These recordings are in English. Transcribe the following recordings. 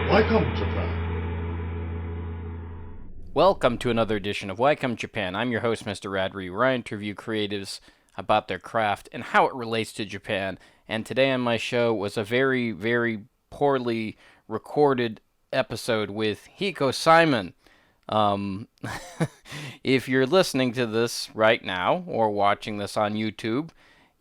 Welcome, Japan. Welcome to another edition of Welcome Japan. I'm your host, Mr. Radri, where I interview creatives about their craft and how it relates to Japan. And today on my show was a very, very poorly recorded episode with Hikosaemon. Um, if you're listening to this right now or watching this on YouTube,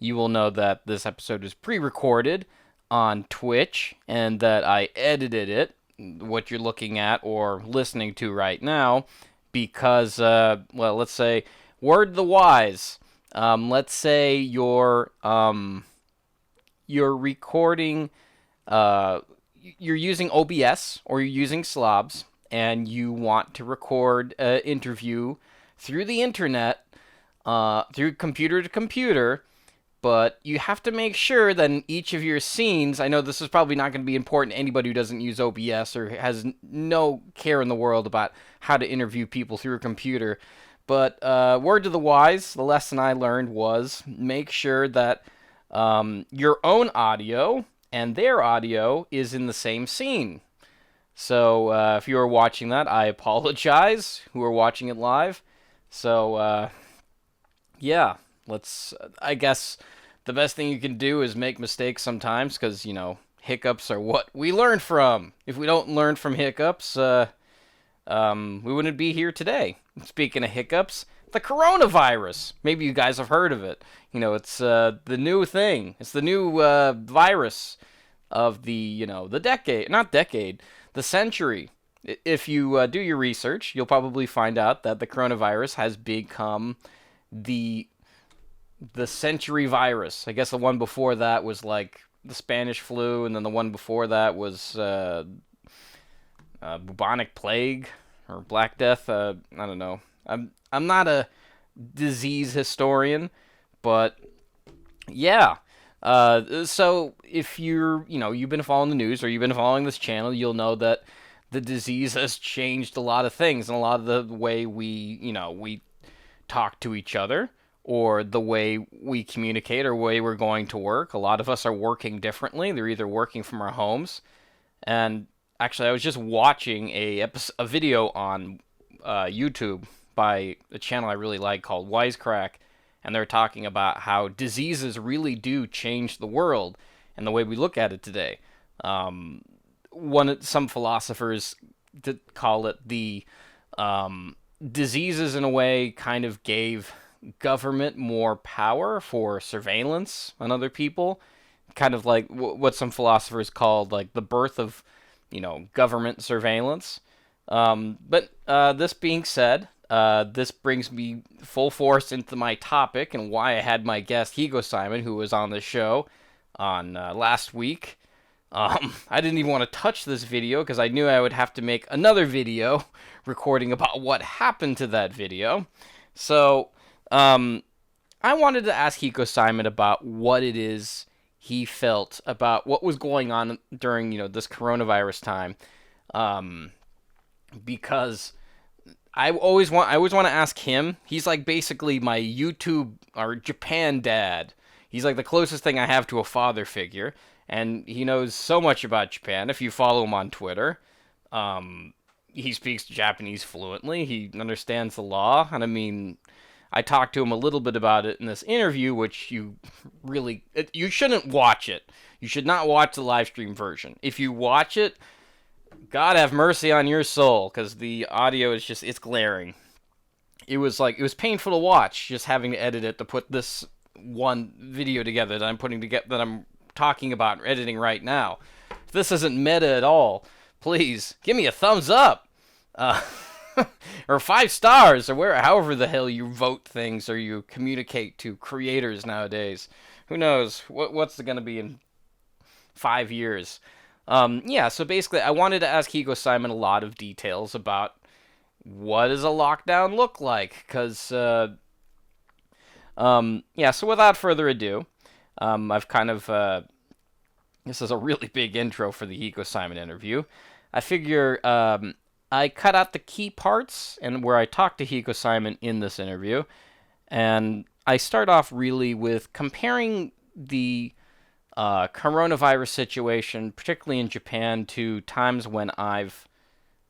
you will know that this episode is pre-recorded on Twitch and that I edited it, what you're looking at or listening to right now, because, let's say, word the wise. Let's say you're recording, you're using OBS or you're using Slobs, and you want to record an interview through the internet, through computer to computer, but you have to make sure that in each of your scenes, I know this is probably not going to be important to anybody who doesn't use OBS or has no care in the world about how to interview people through a computer, but word to the wise, the lesson I learned was make sure that your own audio and their audio is in the same scene. So if you are watching that, I apologize who are watching it live. So yeah, I guess the best thing you can do is make mistakes sometimes because, hiccups are what we learn from. If we don't learn from hiccups, we wouldn't be here today. Speaking of hiccups, the coronavirus. Maybe you guys have heard of it. It's the new thing. It's the new virus of the decade, not decade, the century. If you do your research, you'll probably find out that the coronavirus has become the century virus. I guess the one before that was like the Spanish flu, and then the one before that was bubonic plague or Black Death. I don't know. I'm not a disease historian, but yeah. So if you've been following the news or you've been following this channel, you'll know that the disease has changed a lot of things and a lot of the way we talk to each other or the way we communicate or way we're going to work. A lot of us are working differently. They're either working from our homes. And actually, I was just watching a video on YouTube by a channel I really like called Wisecrack, and they're talking about how diseases really do change the world and the way we look at it today. Some philosophers call it the diseases in a way kind of gave government more power for surveillance on other people, kind of like what some philosophers called like the birth of government surveillance. But this being said, this brings me full force into my topic and why I had my guest Hikosaemon, who was on the show on last week. I didn't even want to touch this video because I knew I would have to make another video recording about what happened to that video. So I wanted to ask Hikosaemon about what it is he felt about what was going on during this coronavirus time, because I always want to ask him. He's like basically my YouTube or Japan dad. He's like the closest thing I have to a father figure, and he knows so much about Japan. If you follow him on Twitter, he speaks Japanese fluently. He understands the law, and I mean, I talked to him a little bit about it in this interview, which you shouldn't watch it. You should not watch the live stream version. If you watch it, God have mercy on your soul, because the audio is it's glaring. It was painful to watch, just having to edit it to put this one video together that I'm talking about and editing right now. If this isn't meta at all, please give me a thumbs up. Or 5 stars, or however the hell you vote things or you communicate to creators nowadays. Who knows what's it going to be in 5 years? So basically, I wanted to ask Hikosaemon a lot of details about what does a lockdown look like, because, so without further ado, I've kind of, this is a really big intro for the Hikosaemon interview. I figure, I cut out the key parts and where I talk to Hikosaemon in this interview, and I start off really with comparing the coronavirus situation, particularly in Japan, to times when I've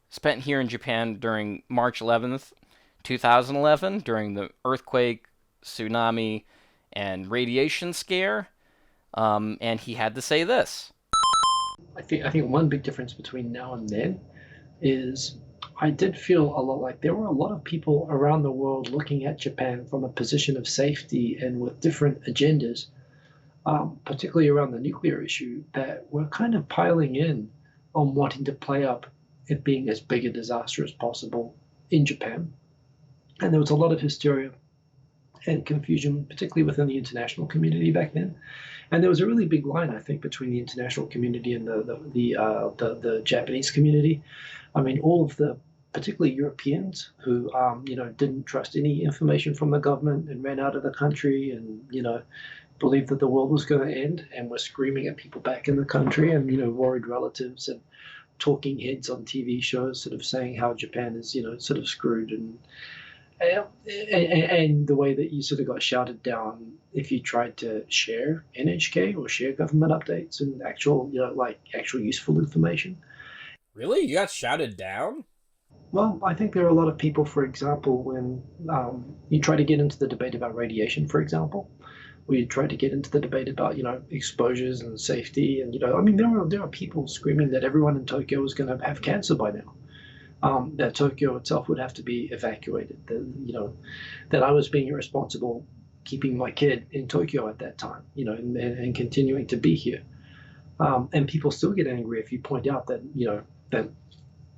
spent here in Japan during March 11th, 2011, during the earthquake, tsunami, and radiation scare. And he had to say this. I think one big difference between now and then is I did feel a lot like there were a lot of people around the world looking at Japan from a position of safety and with different agendas, particularly around the nuclear issue, that were kind of piling in on wanting to play up it being as big a disaster as possible in Japan. And there was a lot of hysteria and confusion, particularly within the international community back then. And there was a really big line, I think, between the international community and the Japanese community. I mean, all of the particularly Europeans who didn't trust any information from the government and ran out of the country and believed that the world was going to end and were screaming at people back in the country and worried relatives and talking heads on TV shows sort of saying how Japan is sort of screwed and the way that you sort of got shouted down if you tried to share NHK or share government updates and actual, actual useful information. Really? You got shouted down? Well, I think there are a lot of people, for example, when you try to get into the debate about radiation, for example, or you try to get into the debate about, exposures and safety, and I mean, there are people screaming that everyone in Tokyo is going to have cancer by now. That Tokyo itself would have to be evacuated. That I was being irresponsible keeping my kid in Tokyo at that time, and continuing to be here. And people still get angry if you point out that, that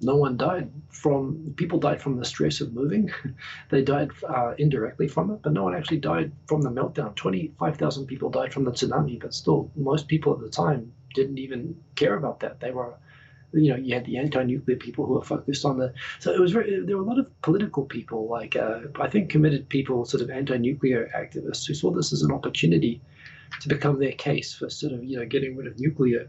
no one died from, people died from the stress of moving. They died indirectly from it, but no one actually died from the meltdown. 25,000 people died from the tsunami, but still, most people at the time didn't even care about that. They were you had the anti-nuclear people who were focused on so it was there were a lot of political people, like I think committed people, sort of anti-nuclear activists who saw this as an opportunity to become their case for sort of, getting rid of nuclear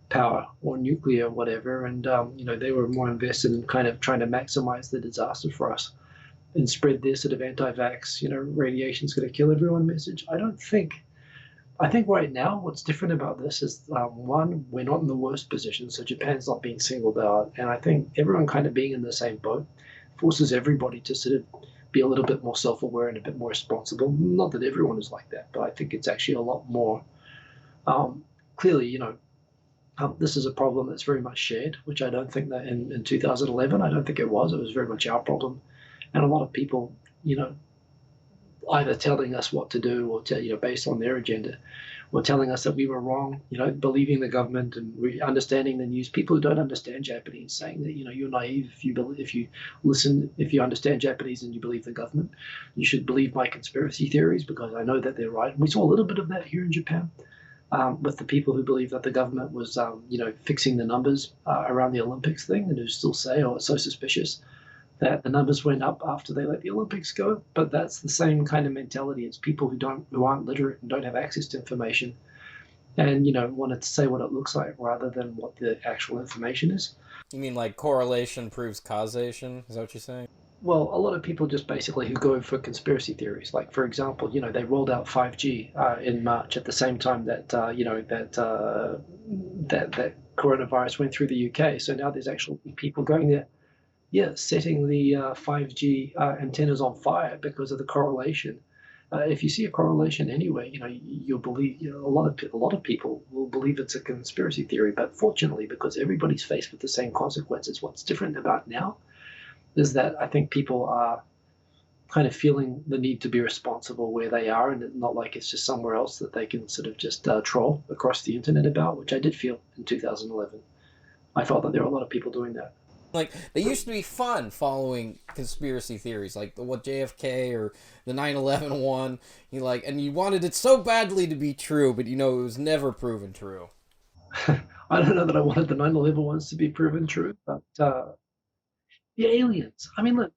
power or nuclear whatever. And, they were more invested in kind of trying to maximize the disaster for us and spread their sort of anti-vax, radiation's going to kill everyone message. I think right now what's different about this is, one, we're not in the worst position, so Japan's not being singled out, and I think everyone kind of being in the same boat forces everybody to sort of be a little bit more self-aware and a bit more responsible. Not that everyone is like that, but I think it's actually a lot more clearly, this is a problem that's very much shared, which I don't think that in 2011, I don't think it was. It was very much our problem, and a lot of people, either telling us what to do or based on their agenda, or telling us that we were wrong, believing the government and understanding the news. People who don't understand Japanese saying that, you're naive if you understand Japanese and you believe the government. You should believe my conspiracy theories because I know that they're right. And we saw a little bit of that here in Japan. With the people who believe that the government was, fixing the numbers around the Olympics thing, and who still say, oh, it's so suspicious that the numbers went up after they let the Olympics go. But that's the same kind of mentality. It's people who aren't literate and don't have access to information, and wanted to say what it looks like rather than what the actual information is. You mean like correlation proves causation? Is that what you're saying? Well, a lot of people just basically who go for conspiracy theories, like for example, they rolled out 5G in March at the same time that that coronavirus went through the UK. So now there's actually people going there, yeah, setting the 5G antennas on fire because of the correlation. If you see a correlation anyway, you'll believe. A lot of people will believe it's a conspiracy theory. But fortunately, because everybody's faced with the same consequences, what's different about now is that I think people are kind of feeling the need to be responsible where they are, and not like it's just somewhere else that they can sort of just troll across the internet about, which I did feel in 2011. I felt that there were a lot of people doing that. Like, they used to be fun following conspiracy theories, like the what JFK or the 9/11 one. And you wanted it so badly to be true, but it was never proven true. I don't know that I wanted the 9/11 ones to be proven true, but the aliens. I mean, look,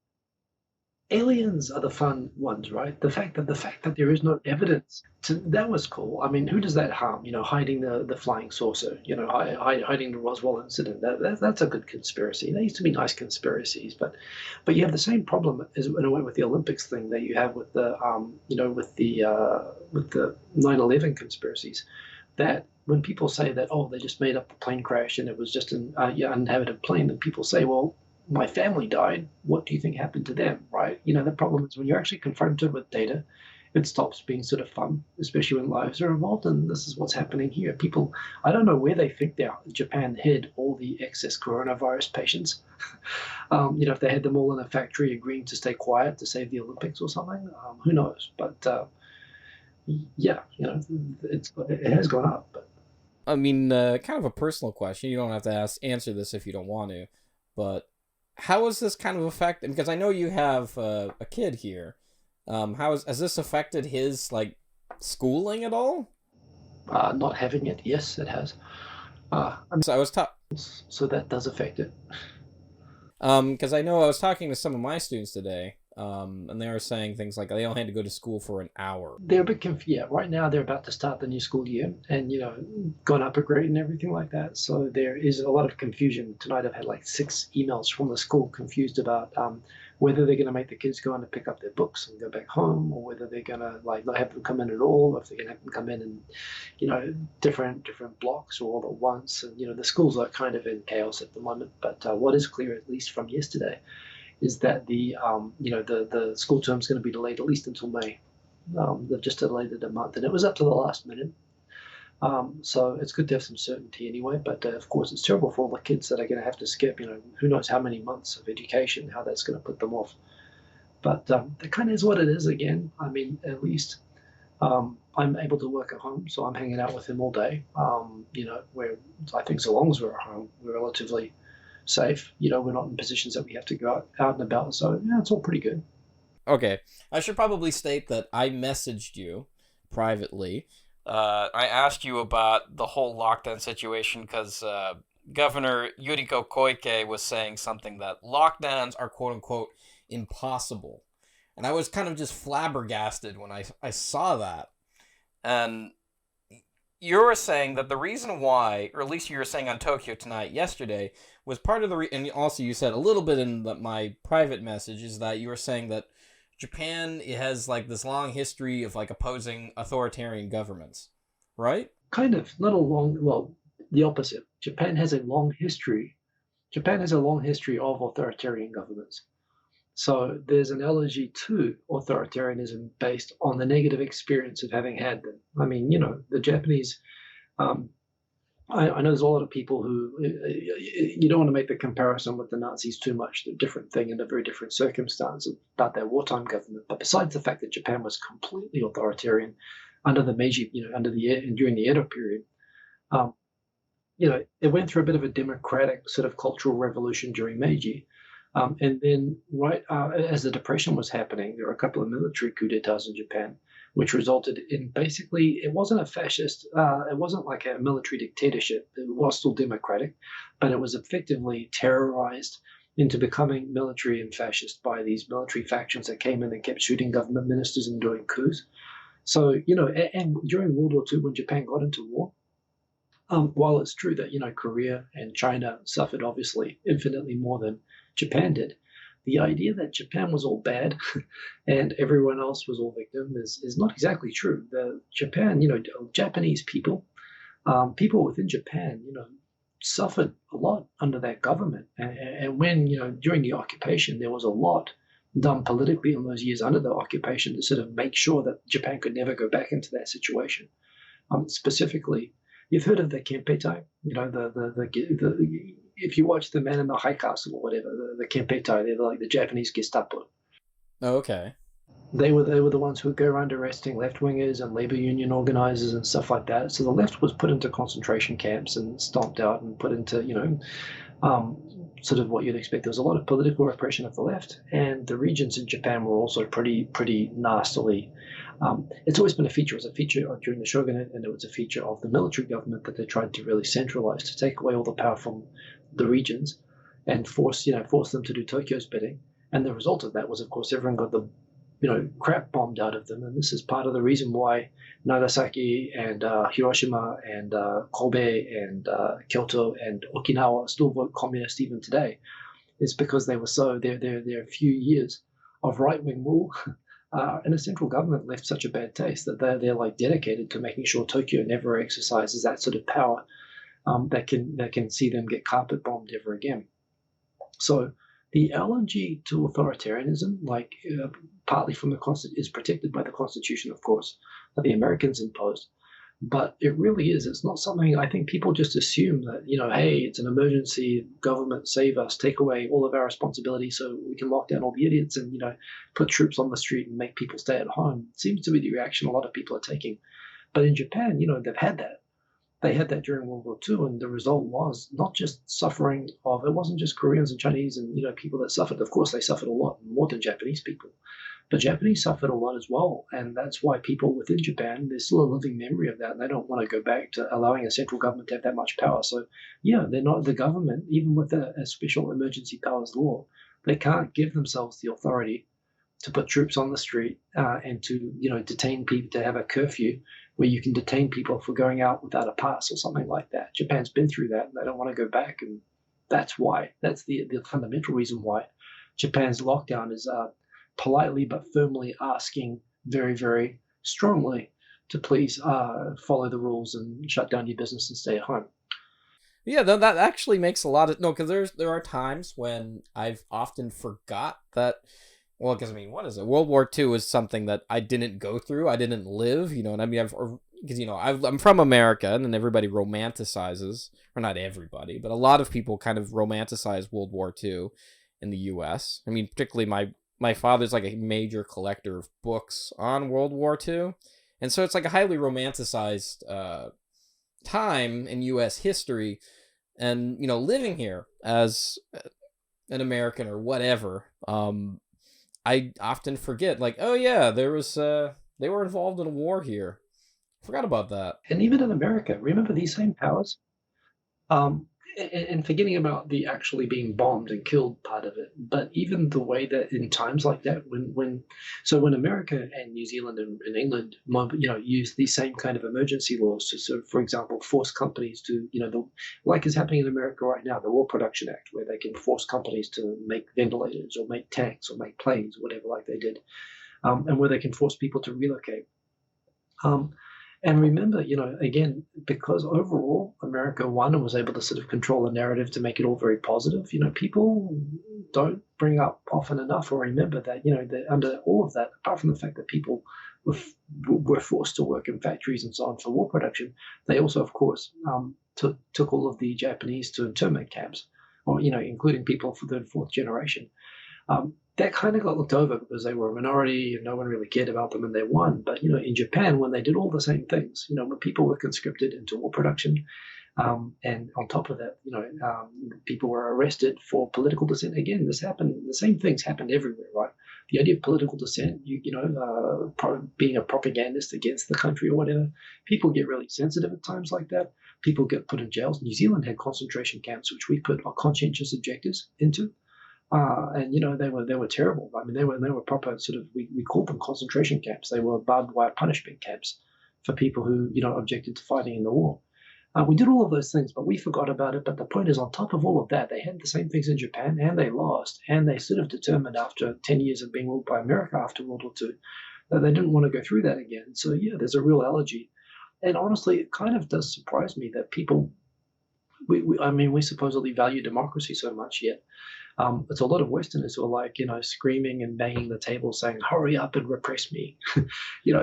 aliens are the fun ones, right? The fact that there is no evidence that was cool. I mean, who does that harm? Hiding the flying saucer. Hiding the Roswell incident. That's a good conspiracy. They used to be nice conspiracies, but you have the same problem as in a way with the Olympics thing that you have with the with the 9/11 conspiracies, that when people say that, oh, they just made up the plane crash and it was just an uninhabited plane, then people say, well, my family died. What do you think happened to them, right? The problem is when you're actually confronted with data, it stops being sort of fun, especially when lives are involved. And this is what's happening here. People, I don't know where they think they are. Japan hid all the excess coronavirus patients. If they had them all in a factory agreeing to stay quiet to save the Olympics or something, who knows? But yeah, it has gone up. But I mean, kind of a personal question. You don't have to answer this if you don't want to, but how has this kind of affected? Because I know you have a kid here. Has this affected his like schooling at all? not having it, yes, it has. So I was So that does affect it. because I know I was talking to some of my students today, and they were saying things like they only had to go to school for an hour. They're a bit confused. Yeah, right now they're about to start the new school year, and gone up a grade and everything like that. So there is a lot of confusion. Tonight I've had like 6 emails from the school confused about whether they're going to make the kids go in to pick up their books and go back home, or whether they're going to like not have them come in at all, or if they're going to have them come in different blocks or all at once. And the schools are kind of in chaos at the moment. But what is clear, at least from yesterday, is that the school term is going to be delayed at least until May. They've just delayed it a month, and it was up to the last minute. So it's good to have some certainty anyway. But of course, it's terrible for all the kids that are going to have to skip. Who knows how many months of education, how that's going to put them off. But that kind of is what it is. Again, I mean, at least I'm able to work at home, so I'm hanging out with him all day. Where I think so long as we're at home, we're relatively safe. We're not in positions that we have to go out and about. So yeah, it's all pretty good. Okay, I should probably state that I messaged you privately. I asked you about the whole lockdown situation because Governor Yuriko Koike was saying something that lockdowns are quote unquote impossible. And I was kind of just flabbergasted when I saw that. And you were saying that the reason why, or at least you were saying on Tokyo Tonight yesterday, was part of and also you said a little bit in my private message, is that you were saying that Japan has like this long history of like opposing authoritarian governments, right? Kind of, not a long, well, the opposite. Japan has a long history. Japan has a long history of authoritarian governments. So there's an allergy to authoritarianism based on the negative experience of having had them. I mean, the Japanese. I know there's a lot of people who you don't want to make the comparison with the Nazis too much. They're a different thing in a very different circumstance about their wartime government. But besides the fact that Japan was completely authoritarian under the Meiji, during the Edo period, it went through a bit of a democratic sort of cultural revolution during Meiji. And then, right as the Depression was happening, there were a couple of military coups d'etats in Japan, which resulted in basically, it wasn't a fascist, it wasn't like a military dictatorship. It was still democratic, but it was effectively terrorized into becoming military and fascist by these military factions that came in and kept shooting government ministers and doing coups. So, and during World War II, when Japan got into war, while it's true that Korea and China suffered obviously infinitely more than Japan did, the idea that Japan was all bad and everyone else was all victim is not exactly true. The Japanese people, people within Japan, suffered a lot under that government. And when during the occupation, there was a lot done politically in those years under the occupation to sort of make sure that Japan could never go back into that situation. Specifically, you've heard of the Kempeitai, if you watch The Man in the High Castle or whatever, the Kempeitai, they're like the Japanese Gestapo. Oh, okay. They were the ones who would go around arresting left wingers and labor union organizers and stuff like that. So the left was put into concentration camps and stomped out and put into sort of what you'd expect. There was a lot of political repression of the left, and the regions in Japan were also pretty nastily. It's always been a feature. It was a feature during the shogunate, and it was a feature of the military government that they tried to really centralize, to take away all the power from the regions and force them to do Tokyo's bidding. And the result of that was, of course, everyone got the crap bombed out of them. And this is part of the reason why Nagasaki and Hiroshima and Kobe and Kyoto and Okinawa still vote communist even today. It's because they were their few years of right-wing rule And the central government left such a bad taste that they're like dedicated to making sure Tokyo never exercises that sort of power that can see them get carpet bombed ever again. So the allergy to authoritarianism, like partly from the Constitution, is protected by the Constitution, of course, that the Americans imposed. But it really is. It's not something I think people just assume that, hey, it's an emergency, government save us, take away all of our responsibility so we can lock down all the idiots and, put troops on the street and make people stay at home. It seems to be the reaction a lot of people are taking. But in Japan, they've had that. They had that during World War II, and the result was not just suffering of, it wasn't just Koreans and Chinese and, people that suffered. Of course, they suffered a lot, more than Japanese people. But Japanese suffered a lot as well, and that's why people within Japan, there's still a living memory of that, and they don't want to go back to allowing a central government to have that much power. So, yeah, they're not the government, even with a special emergency powers law, they can't give themselves the authority to put troops on the street and to, detain people, to have a curfew where you can detain people for going out without a pass or something like that. Japan's been through that, and they don't want to go back, and that's why. That's the fundamental reason why Japan's lockdown is politely but firmly asking very, very strongly to please follow the rules and shut down your business and stay at home. Yeah, that actually makes a lot of because there are times when I've often forgot that. Well, because what is it? World War II is something that I didn't go through. I didn't live. And I mean, because I'm from America, and then everybody romanticizes, or not everybody, but a lot of people kind of romanticize World War II in the U.S. I mean, particularly my father's like a major collector of books on World War II, and so it's like a highly romanticized time in U.S. history, and living here as an American or whatever, I often forget, like, oh yeah, there was they were involved in a war here. Forgot about that. And even in America, remember these same powers? And forgetting about the actually being bombed and killed part of it, but even the way that in times like that, when America and New Zealand and England, use these same kind of emergency laws to sort of, for example, force companies to, like is happening in America right now, the War Production Act, where they can force companies to make ventilators or make tanks or make planes or whatever, like they did, and where they can force people to relocate. And remember, again, because overall America won and was able to sort of control the narrative to make it all very positive, people don't bring up often enough or remember that, that under all of that, apart from the fact that people were forced to work in factories and so on for war production, they also, of course, took all of the Japanese to internment camps, or, including people for third, fourth generation. That kind of got looked over because they were a minority and no one really cared about them and they won. But, in Japan, when they did all the same things, when people were conscripted into war production, and on top of that, people were arrested for political dissent. Again, this happened, the same things happened everywhere, right? The idea of political dissent, being a propagandist against the country or whatever, people get really sensitive at times like that. People get put in jails. New Zealand had concentration camps, which we put our conscientious objectors into. And they were terrible. I mean, they were proper sort of, we called them concentration camps. They were barbed wire punishment camps for people who objected to fighting in the war. We did all of those things, but we forgot about it. But the point is, on top of all of that, they had the same things in Japan, and they lost. And they sort of determined after 10 years of being ruled by America after World War II that they didn't want to go through that again. So yeah, there's a real allergy. And honestly, it kind of does surprise me that people, we supposedly value democracy so much, yet it's a lot of Westerners who are like, screaming and banging the table saying, hurry up and repress me,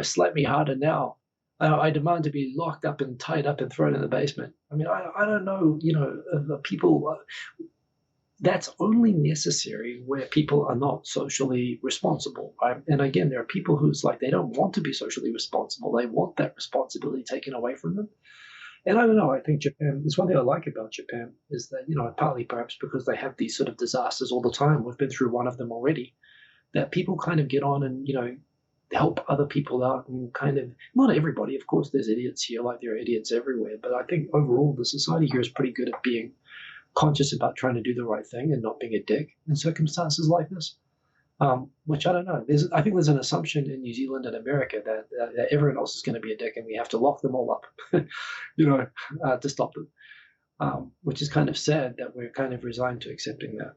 slap me harder now. I demand to be locked up and tied up and thrown in the basement. I mean, I don't know, the people, that's only necessary where people are not socially responsible. Right? And again, there are people who's like, they don't want to be socially responsible. They want that responsibility taken away from them. And I don't know, I think Japan, there's one thing I like about Japan is that, partly perhaps because they have these sort of disasters all the time, we've been through one of them already, that people kind of get on and, help other people out and kind of, not everybody, of course, there's idiots here, like there are idiots everywhere, but I think overall the society here is pretty good at being conscious about trying to do the right thing and not being a dick in circumstances like this. Which I don't know. I think there's an assumption in New Zealand and America that everyone else is going to be a dick and we have to lock them all up, to stop them. Which is kind of sad that we're kind of resigned to accepting that.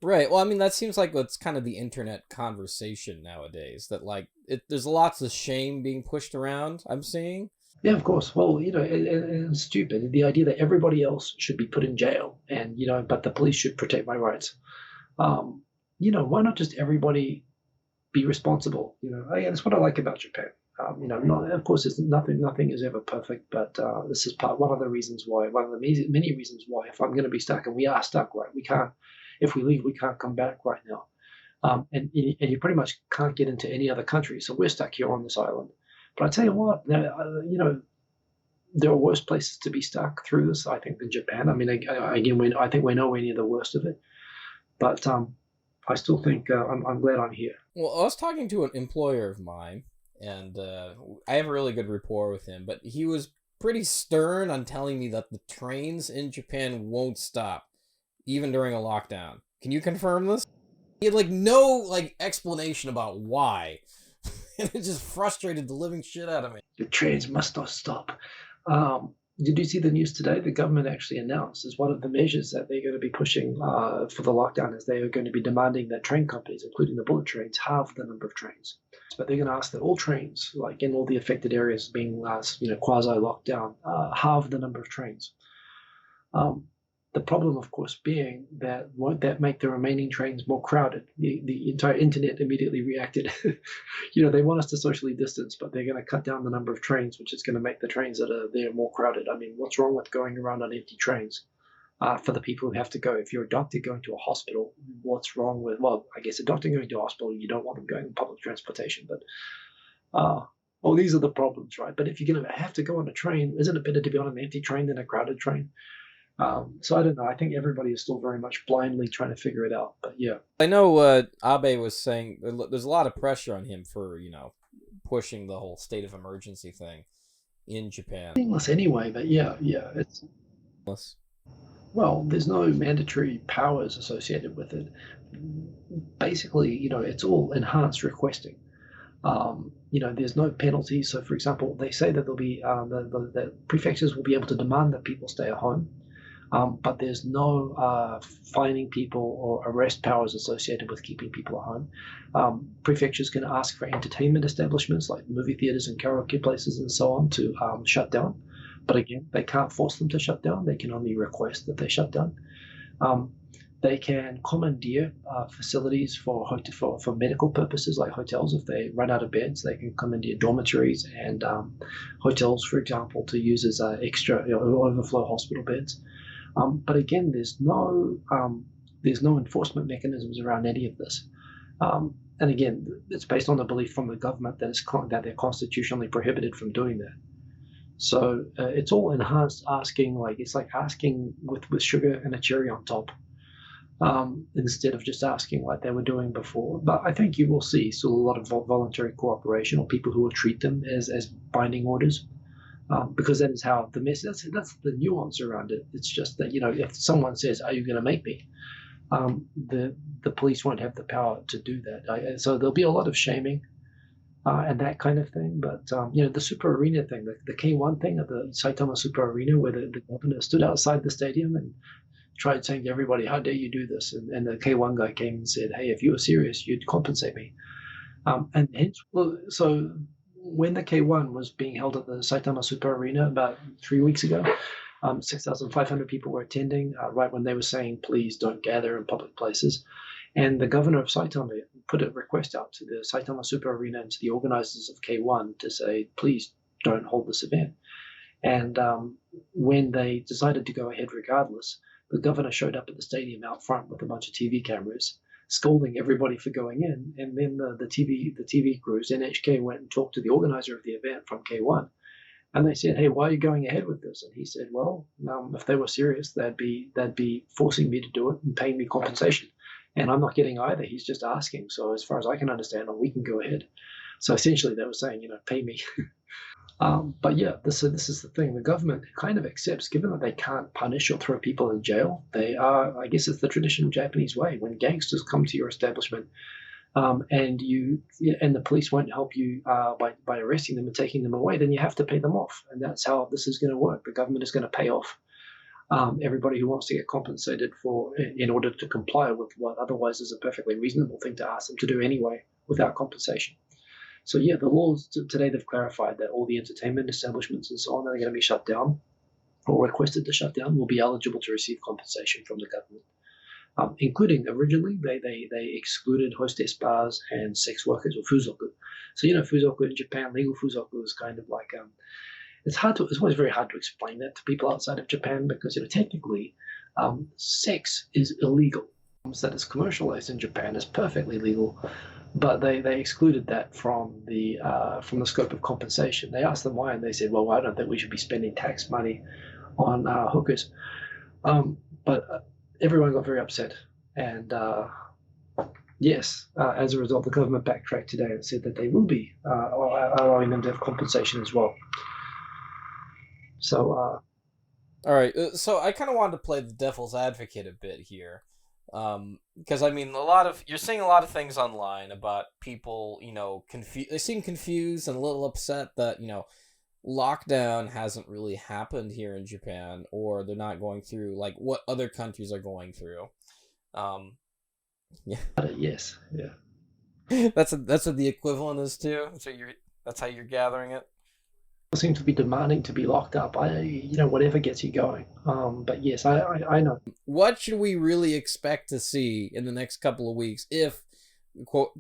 Right. Well, I mean, that seems like what's kind of the internet conversation nowadays. That like, there's lots of shame being pushed around. I'm seeing. Yeah, of course. Well, and it's stupid. The idea that everybody else should be put in jail, and but the police should protect my rights. Um, why not just everybody be responsible? That's what I like about Japan. Not, of course, it's nothing is ever perfect, but this is one of the reasons why, one of the many reasons why, if I'm going to be stuck, and we are stuck, right? We can't, if we leave, we can't come back right now. And you pretty much can't get into any other country, so we're stuck here on this island. But I tell you what, there are worse places to be stuck through this, I think, than Japan. I mean, again, I think we're nowhere near the worst of it, but I still think I'm glad I'm here. Well, I was talking to an employer of mine, and I have a really good rapport with him, but he was pretty stern on telling me that the trains in Japan won't stop, even during a lockdown. Can you confirm this? He had like no explanation about why. And it just frustrated the living shit out of me. The trains must not stop. Did you see the news today? The government actually announced as one of the measures that they're going to be pushing for the lockdown is they are going to be demanding that train companies, including the bullet trains, halve the number of trains. But they're going to ask that all trains, like in all the affected areas being quasi locked down, halve the number of trains. The problem, of course, being that won't that make the remaining trains more crowded? The entire internet immediately reacted. They want us to socially distance, but they're going to cut down the number of trains, which is going to make the trains that are there more crowded. I mean, what's wrong with going around on empty trains for the people who have to go? If you're a doctor going to a hospital, what's wrong with, well, I guess a doctor going to a hospital, you don't want them going on public transportation, but well, these are the problems, right? But if you're going to have to go on a train, isn't it better to be on an empty train than a crowded train? So I don't know. I think everybody is still very much blindly trying to figure it out. But yeah, I know Abe was saying there's a lot of pressure on him for pushing the whole state of emergency thing in Japan. meaningless anyway. But yeah, it's well, there's no mandatory powers associated with it. Basically, it's all enhanced requesting. There's no penalties. So, for example, they say that there'll be the prefectures will be able to demand that people stay at home. But there's no fining people or arrest powers associated with keeping people at home. Prefectures can ask for entertainment establishments like movie theaters and karaoke places and so on to shut down. But again, they can't force them to shut down. They can only request that they shut down. They can commandeer facilities for medical purposes, like hotels. If they run out of beds, they can commandeer dormitories and hotels, for example, to use as extra overflow hospital beds. But again, there's no enforcement mechanisms around any of this. And again, it's based on the belief from the government that they're constitutionally prohibited from doing that. So it's all enhanced asking, it's like asking with sugar and a cherry on top, instead of just asking like they were doing before. But I think you will see still a lot of voluntary cooperation, or people who will treat them as binding orders. Because that is how the message. That's the nuance around it. It's just that if someone says, "Are you going to make me?" The police won't have the power to do that. So there'll be a lot of shaming and that kind of thing. But the Super Arena thing, the K1 thing at the Saitama Super Arena, where the governor stood outside the stadium and tried saying to everybody, "How dare you do this?" And the K1 guy came and said, "Hey, if you were serious, you'd compensate me." And hence, so when the K1 was being held at the Saitama Super Arena about 3 weeks ago, 6,500 people were attending, right when they were saying, "Please don't gather in public places." And the governor of Saitama put a request out to the Saitama Super Arena and to the organizers of K1 to say, "Please don't hold this event." And when they decided to go ahead regardless, the governor showed up at the stadium out front with a bunch of TV cameras, scolding everybody for going in. And then the TV crews, NHK, went and talked to the organizer of the event from K1. And they said, "Hey, why are you going ahead with this?" And he said, "Well, if they were serious, they'd be forcing me to do it and paying me compensation. And I'm not getting either. He's just asking. So as far as I can understand, we can go ahead." So essentially they were saying, pay me. But yeah, this is the thing. The government kind of accepts, given that they can't punish or throw people in jail, they are, I guess it's the traditional Japanese way. When gangsters come to your establishment and the police won't help you by arresting them and taking them away, then you have to pay them off. And that's how this is going to work. The government is going to pay off everybody who wants to get compensated for in order to comply with what otherwise is a perfectly reasonable thing to ask them to do anyway without compensation. So yeah, the laws today, they've clarified that all the entertainment establishments and so on that are going to be shut down or requested to shut down will be eligible to receive compensation from the government. Including originally they excluded hostess bars and sex workers or fuzoku. So fuzoku in Japan, legal fuzoku is kind of like it's always very hard to explain that to people outside of Japan because technically sex is illegal. That is commercialized in Japan is perfectly legal, but they excluded that from the scope of compensation. They asked them why, and they said, "Well, I don't think we should be spending tax money on hookers." But everyone got very upset, and yes, as a result, the government backtracked today and said that they will be allowing them to have compensation as well. So, all right. So I kind of wanted to play the devil's advocate a bit here, because I mean, you're seeing a lot of things online about people, they seem confused and a little upset that lockdown hasn't really happened here in Japan, or they're not going through like what other countries are going through. Yeah. Yes. Yeah. That's what the equivalent is too. So that's how you're gathering it. People seem to be demanding to be locked up. Whatever gets you going. But yes, I know. What should we really expect to see in the next couple of weeks if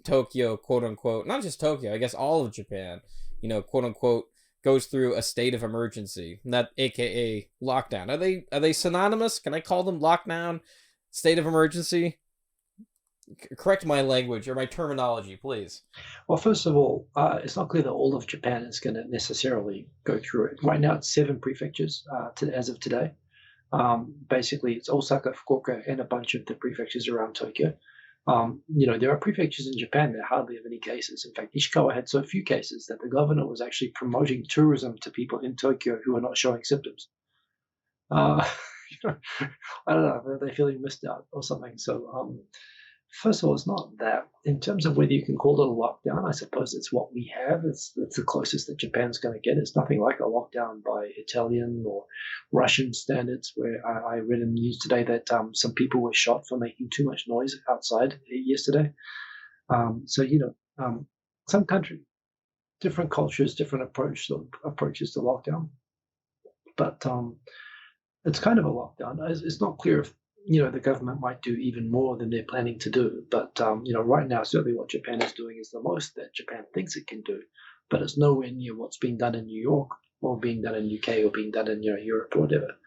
Tokyo, quote unquote, not just Tokyo, I guess all of Japan, quote unquote, goes through a state of emergency, that aka lockdown? Are they synonymous? Can I call them lockdown, state of emergency? Correct my language or my terminology, please. Well, first of all, it's not clear that all of Japan is going to necessarily go through it. Right now, it's 7 prefectures as of today. Basically, it's Osaka, Fukuoka, and a bunch of the prefectures around Tokyo. There are prefectures in Japan that hardly have any cases. In fact, Ishikawa had so few cases that the governor was actually promoting tourism to people in Tokyo who are not showing symptoms. I don't know, they're feeling missed out or something. So, first of all, it's not that. In terms of whether you can call it a lockdown, I suppose it's what we have. It's the closest that Japan's going to get. It's nothing like a lockdown by Italian or Russian standards, where I read in the news today that some people were shot for making too much noise outside yesterday. Some country, different cultures, different approaches to lockdown. But it's kind of a lockdown. It's not clear if the government might do even more than they're planning to do. But, right now, certainly what Japan is doing is the most that Japan thinks it can do. But it's nowhere near what's being done in New York or being done in UK or being done in Europe or whatever.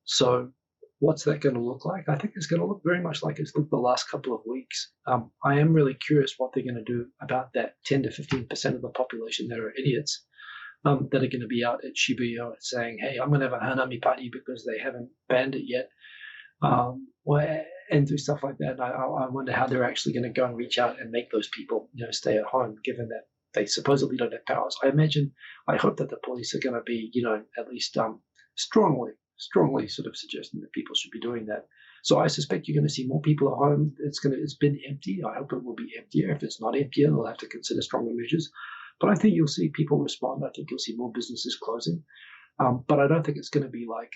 So what's that going to look like? I think it's going to look very much like it's looked the last couple of weeks. I am really curious what they're going to do about that 10 to 15% of the population that are idiots. That are going to be out at Shibuya saying, "Hey, I'm going to have a Hanami party," because they haven't banned it yet, and do stuff like that. I wonder how they're actually going to go and reach out and make those people, stay at home, given that they supposedly don't have powers. I hope that the police are going to be, at least strongly sort of suggesting that people should be doing that. So I suspect you're going to see more people at home. It's been empty. I hope it will be emptier. If it's not emptier, they'll have to consider stronger measures. But I think you'll see people respond. I think you'll see more businesses closing. But I don't think it's going to be like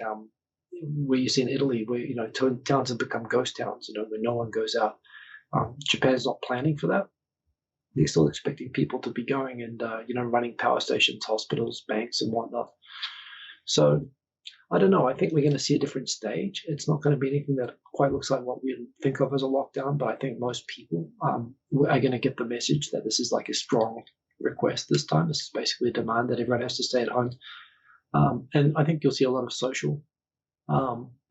where you see in Italy, where towns have become ghost towns, where no one goes out. Japan's not planning for that. They're still expecting people to be going and running power stations, hospitals, banks, and whatnot. So I don't know. I think we're going to see a different stage. It's not going to be anything that quite looks like what we think of as a lockdown. But I think most people are going to get the message that this is like a strong request this time. This is basically a demand that everyone has to stay at home. And I think you'll see a lot of social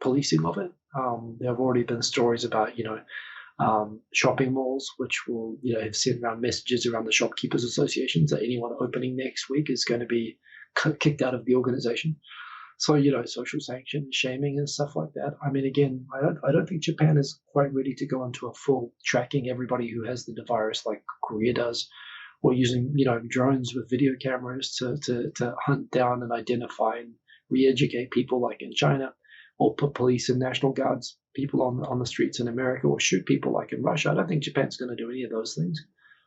policing of it. There have already been stories about, shopping malls, which will, have sent around messages around the shopkeepers associations that anyone opening next week is going to be kicked out of the organization. So, social sanction, shaming and stuff like that. I mean, again, I don't think Japan is quite ready to go into a full tracking everybody who has the virus like Korea does, or using, drones with video cameras to hunt down and identify and re-educate people like in China, or put police and National Guards people on the streets in America, or shoot people like in Russia. I don't think Japan's going to do any of those things.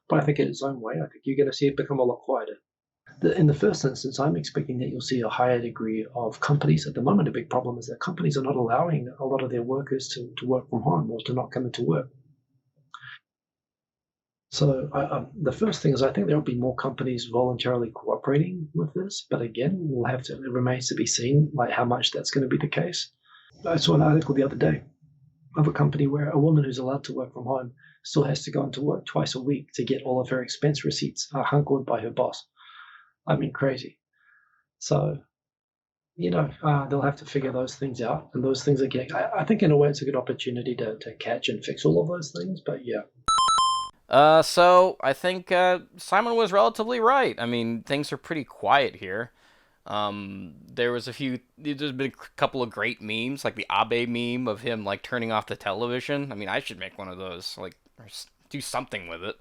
But I think in its own way, I think you're going to see it become a lot quieter. in the first instance, I'm expecting that you'll see a higher degree of companies. At the moment, a big problem is that companies are not allowing a lot of their workers to work from home or to not come into work. So the first thing is I think there will be more companies voluntarily cooperating with this, but again, it remains to be seen like how much that's going to be the case. I saw an article the other day of a company where a woman who's allowed to work from home still has to go into work twice a week to get all of her expense receipts hunkered by her boss. I mean, crazy. So, they'll have to figure those things out, and those things are getting. I think in a way it's a good opportunity to catch and fix all of those things. But yeah. So I think Simon was relatively right. I mean, things are pretty quiet here. There's been a couple of great memes, like the Abe meme of him like turning off the television. I mean, I should make one of those, like, or do something with it.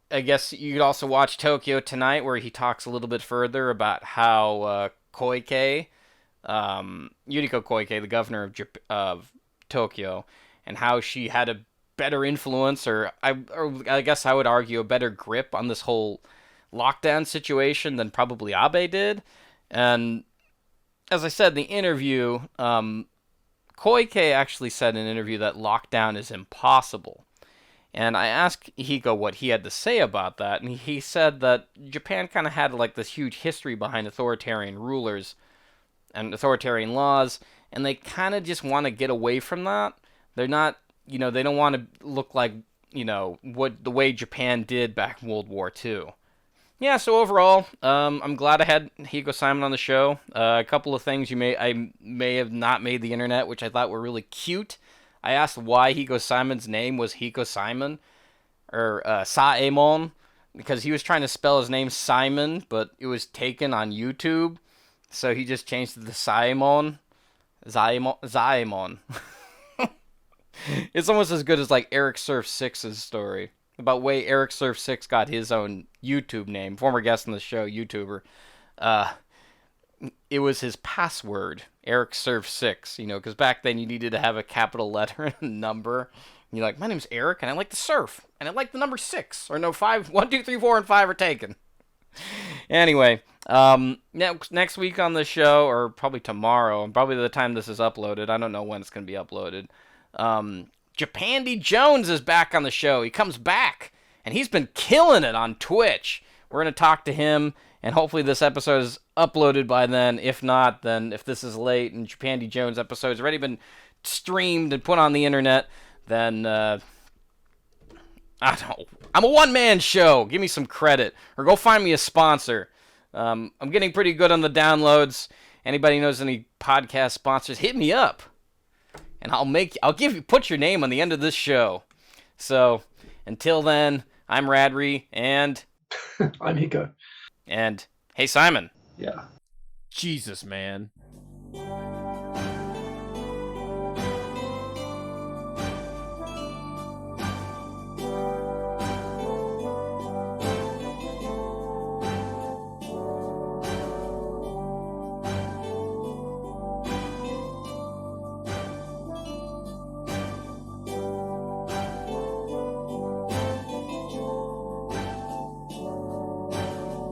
I guess you could also watch Tokyo Tonight, where he talks a little bit further about how Yuriko Koike, the governor of Tokyo, and how she had a better influence, or I guess I would argue a better grip on this whole lockdown situation than probably Abe did. And as I said in the interview, Koike actually said in an interview that lockdown is impossible. And I asked Hiko what he had to say about that, and he said that Japan kind of had like this huge history behind authoritarian rulers and authoritarian laws, and they kind of just want to get away from that. They're not, they don't want to look like, what the way Japan did back in World War II. Yeah, so overall, I'm glad I had Hikosaemon on the show. A couple of things I may have not made the internet, which I thought were really cute. I asked why Hikosaimon's name was Hikosaemon, or Saemon, because he was trying to spell his name Simon, but it was taken on YouTube, so he just changed it to Saemon. Zaemon. It's almost as good as like Eric Surf 6's story about way Eric Surf 6 got his own YouTube name. Former guest on the show, YouTuber. It was his password, Eric Surf 6. Because back then you needed to have a capital letter and a number. And you're like, my name's Eric, and I like to surf, and I like the number 6. Or no, 5. 1, 2, 3, 4, and 5 are taken. Anyway, next week on the show, or probably tomorrow, and probably the time this is uploaded, I don't know when it's going to be uploaded. Japandi Jones is back on the show. He comes back, and he's been killing it on Twitch. We're going to talk to him, and hopefully this episode is uploaded by then. If not, then if this is late and Japandi Jones episode's already been streamed and put on the internet, then, I don't know. I'm a one-man show. Give me some credit. Or go find me a sponsor. I'm getting pretty good on the downloads. Anybody knows any podcast sponsors, hit me up. And put your name on the end of this show. So, until then, I'm Radri, and... I'm Hiko. And, hey, Simon. Yeah. Jesus, man.